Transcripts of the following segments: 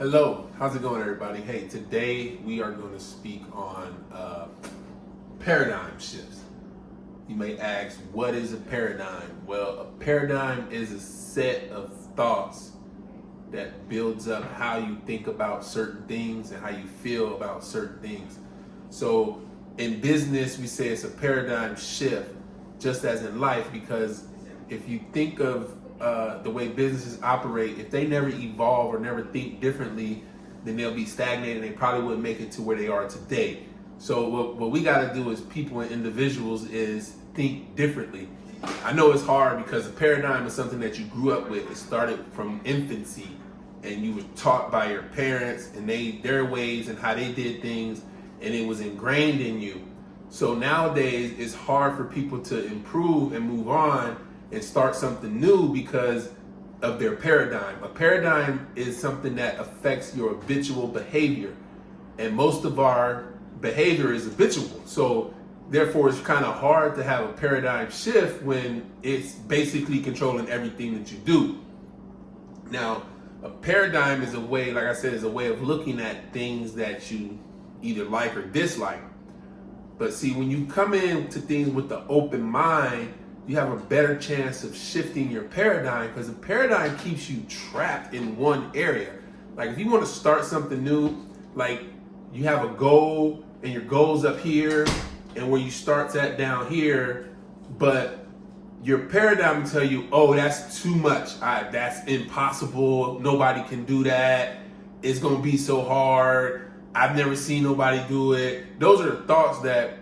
Hello, how's it going, everybody? Hey, today we are going to speak on paradigm shifts. You may ask, what is a paradigm? Well, a paradigm is a set of thoughts that builds up how you think about certain things and how you feel about certain things. So in business, we say it's a paradigm shift, just as in life, because if you think of the way businesses operate, if they never evolve or never think differently, then they'll be stagnated and they probably wouldn't make it to where they are today. So what we got to do as people and individuals is think differently. I know it's hard because a paradigm is something that you grew up with. It started from infancy and you were taught by your parents and their ways and how they did things, and it was ingrained in you. So nowadays it's hard for people to improve and move on and start something new because of their paradigm. A paradigm is something that affects your habitual behavior, and most of our behavior is habitual. So therefore it's kind of hard to have a paradigm shift when it's basically controlling everything that you do. Now, a paradigm is a way, like I said, is a way of looking at things that you either like or dislike. But see, when you come into things with the open mind, you have a better chance of shifting your paradigm, because the paradigm keeps you trapped in one area. Like if you want to start something new, like you have a goal and your goal's up here and where you start's at down here, but your paradigm will tell you, oh, that's too much. That's impossible. Nobody can do that. It's going to be so hard. I've never seen nobody do it. Those are the thoughts that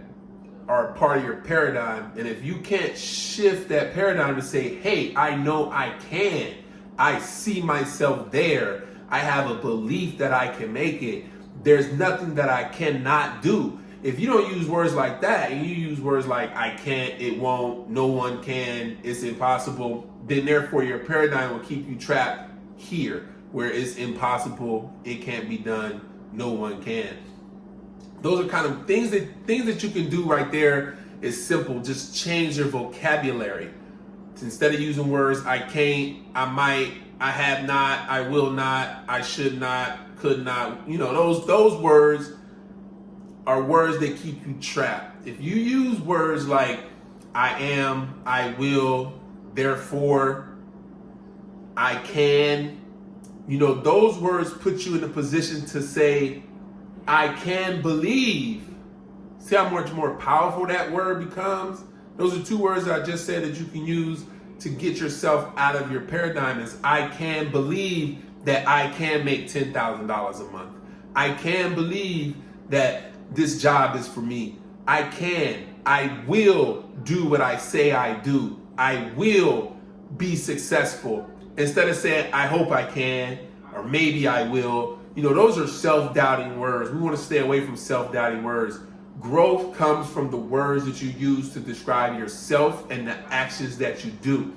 are part of your paradigm. And if you can't shift that paradigm to say, hey, I know I can, I see myself there, I have a belief that I can make it, there's nothing that I cannot do. If you don't use words like that and you use words like I can't, it won't, no one can, it's impossible, then therefore your paradigm will keep you trapped here where it's impossible, it can't be done, no one can. Those are kind of things that you can do right there. Is simple. Just change your vocabulary. Instead of using words I can't, I might, I have not, I will not, I should not, could not. You know, those words are words that keep you trapped. If you use words like I am, I will, therefore, I can, you know, those words put you in a position to say, I can believe. See how much more powerful that word becomes? Those are two words that I just said that you can use to get yourself out of your paradigm. Is I can believe that I can make $10,000 a month. I can believe that this job is for me. I will do what I say I do. I will be successful. Instead of saying, I hope I can, or maybe I will. You know, those are self-doubting words. We want to stay away from self-doubting words. Growth comes from the words that you use to describe yourself and the actions that you do.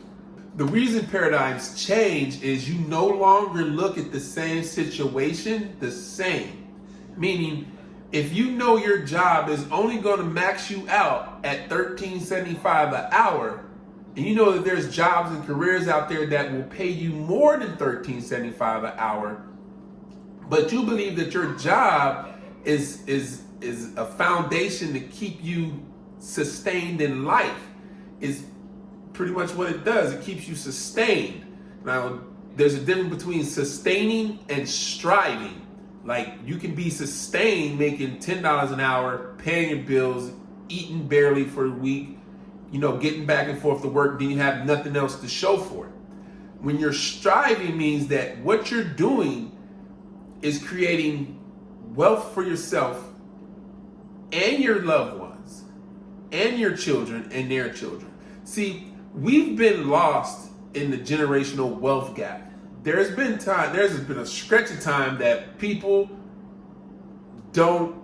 The reason paradigms change is you no longer look at the same situation the same. Meaning, if you know your job is only going to max you out at $13.75 an hour, and you know that there's jobs and careers out there that will pay you more than $13.75 an hour, but you believe that your job is a foundation to keep you sustained in life, is pretty much what it does. It keeps you sustained. Now, there's a difference between sustaining and striving. Like you can be sustained making $10 an hour, paying your bills, eating barely for a week, you know, getting back and forth to work, then you have nothing else to show for it. When you're striving means that what you're doing is creating wealth for yourself and your loved ones and your children and their children. See, we've been lost in the generational wealth gap. There's been a stretch of time that people don't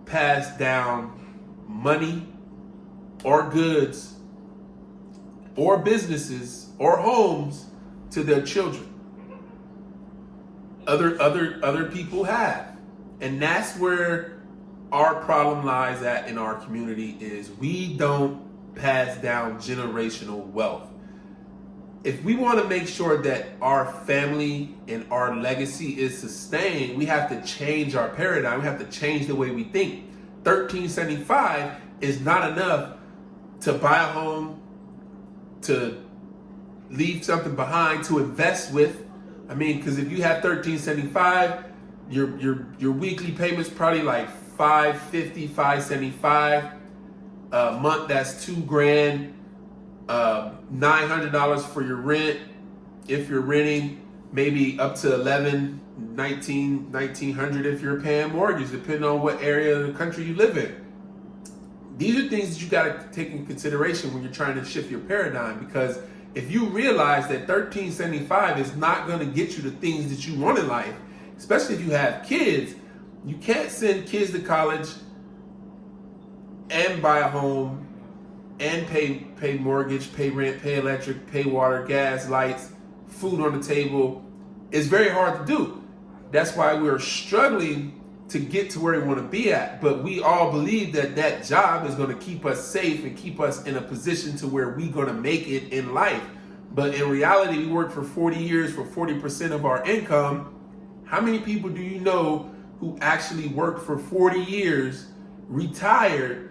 pass down money or goods or businesses or homes to their children. Other people have. And that's where our problem lies at in our community, is we don't pass down generational wealth. if we want to make sure that our family and our legacy is sustained, we have to change our paradigm. We have to change the way we think. $13.75 is not enough to buy a home, to leave something behind, to invest with. I mean, because if you have $13.75, your weekly payment's probably like $550, $575 a month. That's $2,000. $900 for your rent. If you're renting, maybe up to $1,900 if you're paying mortgage, depending on what area of the country you live in. These are things that you got to take in consideration when you're trying to shift your paradigm, because if you realize that $13.75 is not going to get you the things that you want in life, especially if you have kids, you can't send kids to college and buy a home and pay mortgage, pay rent, pay electric, pay water, gas, lights, food on the table. It's very hard to do. That's why we're struggling to get to where we want to be at. But we all believe that that job is going to keep us safe and keep us in a position to where we're going to make it in life. But in reality, we work for 40 years for 40% of our income. How many people do you know who actually worked for 40 years, retired,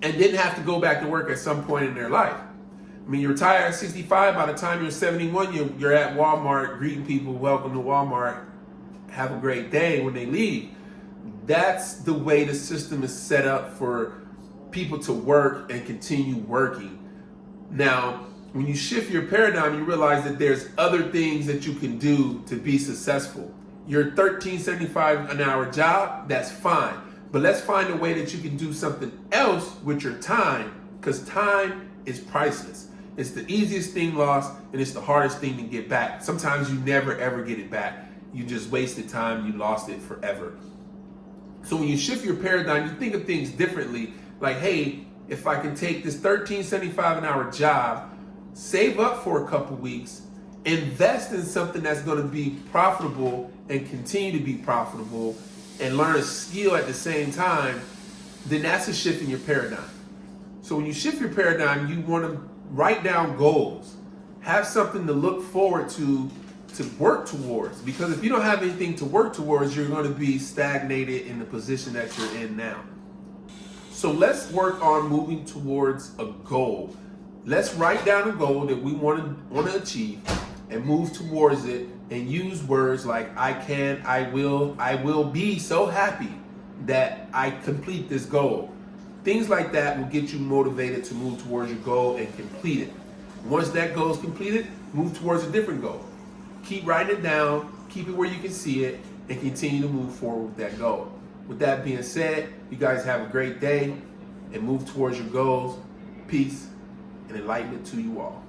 and didn't have to go back to work at some point in their life? I mean, you retire at 65, by the time you're 71, you're at Walmart greeting people, welcome to Walmart, have a great day when they leave. That's the way the system is set up for people to work and continue working. Now, when you shift your paradigm, you realize that there's other things that you can do to be successful. Your $13.75 an hour job, that's fine. But let's find a way that you can do something else with your time, because time is priceless. It's the easiest thing lost, and it's the hardest thing to get back. Sometimes you never ever get it back. You just wasted time, you lost it forever. So when you shift your paradigm, you think of things differently. Like, hey, if I can take this $13.75 an hour job, save up for a couple weeks, invest in something that's going to be profitable and continue to be profitable, and learn a skill at the same time, then that's a shift in your paradigm. So when you shift your paradigm, you want to write down goals. Have something to look forward to work towards. Because if you don't have anything to work towards, you're going to be stagnated in the position that you're in now. So let's work on moving towards a goal. Let's write down a goal that we want to achieve and move towards it, and use words like I can, I will be so happy that I complete this goal. Things like that will get you motivated to move towards your goal and complete it. Once that goal is completed, move towards a different goal. Keep writing it down, keep it where you can see it, and continue to move forward with that goal. With that being said, you guys have a great day and move towards your goals. Peace and enlightenment to you all.